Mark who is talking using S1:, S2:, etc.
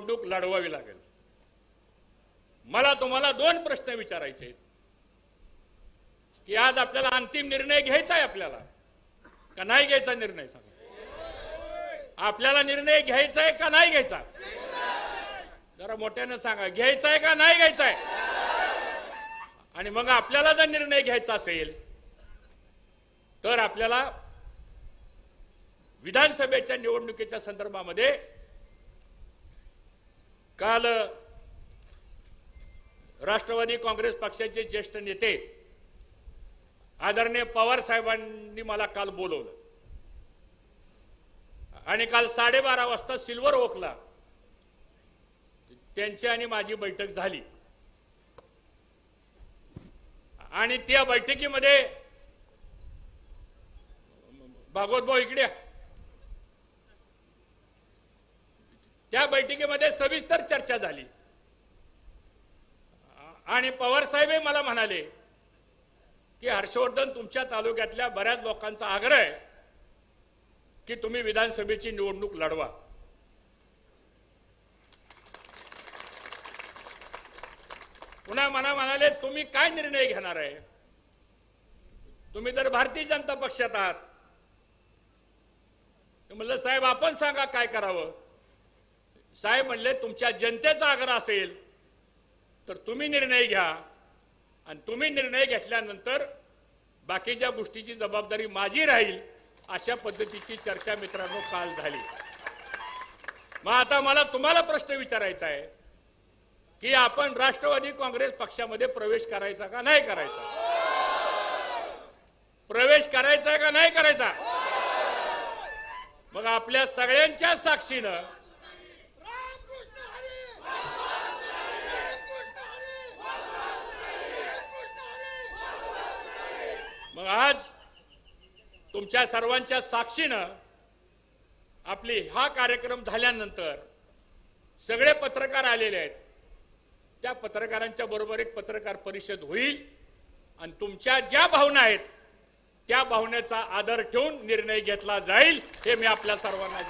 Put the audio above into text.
S1: निवडणूक लढवावी लागेल। मला तुम्हाला दोन प्रश्न विचारायचे आहेत की आज आपल्याला अंतिम निर्णय घ्यायचा आहे आपल्याला का नाही घ्यायचा निर्णय सांगा। आपल्याला निर्णय घ्यायचा आहे का नाही घ्यायचा? जरा मोठ्यानं सांगा, घ्यायचा आहे का नाही घ्यायचा आहे? आणि मग आपल्याला जर निर्णय घ्यायचा असेल तर आपल्याला विधानसभेच्या निवडणुकीच्या संदर्भामध्ये काल राष्ट्रवादी काँग्रेस पक्षाचे ज्येष्ठ नेते आदरणीय पवार साहेबांनी मला काल बोलवलं आणि काल 12:30 वाजता सिल्वर ओकला त्यांची आणि माझी बैठक झाली आणि त्या बैठकीमध्ये भागवत भाऊ इकडे, त्या बैठकीमध्ये सविस्तर चर्चा झाली आणि पवार साहेब मला म्हणाले की हर्षवर्धन, तुमच्या तालुक्यातल्या बऱ्याच लोकांचा आग्रह आहे की तुम्ही विधानसभेची निवडणूक लढवा। पुन्हा मला म्हणाले, तुम्ही काय निर्णय घेणार आहे? तुम्ही तर भारतीय जनता पक्षात आहात। म्हणलं साहेब आपण सांगा काय करावं। साहेब म्हणले, तुमच्या जनतेचा आग्रह असेल तर तुम्ही निर्णय घ्या आणि तुम्ही निर्णय घेतल्यानंतर बाकीच्या गोष्टीची जबाबदारी माझी राहील। अशा पद्धतीची चर्चा मित्रांनो काल झाली। मग आता मला तुम्हाला प्रश्न विचारायचा आहे की आपण राष्ट्रवादी काँग्रेस पक्षामध्ये प्रवेश करायचा का नाही करायचा? प्रवेश करायचा का नाही करायचा? मग आपल्या सगळ्यांच्या साक्षीनं मग आज तुमच्या सर्वांच्या साक्षीनं आपली हा कार्यक्रम झाल्यानंतर सगळे पत्रकार आलेले आहेत। त्या पत्रकारांच्या बरोबर एक पत्रकार परिषद होईल आणि तुमच्या ज्या भावना आहेत त्या भावनेचा आदर ठेवून निर्णय घेतला जाईल हे मी आपल्या सर्वांना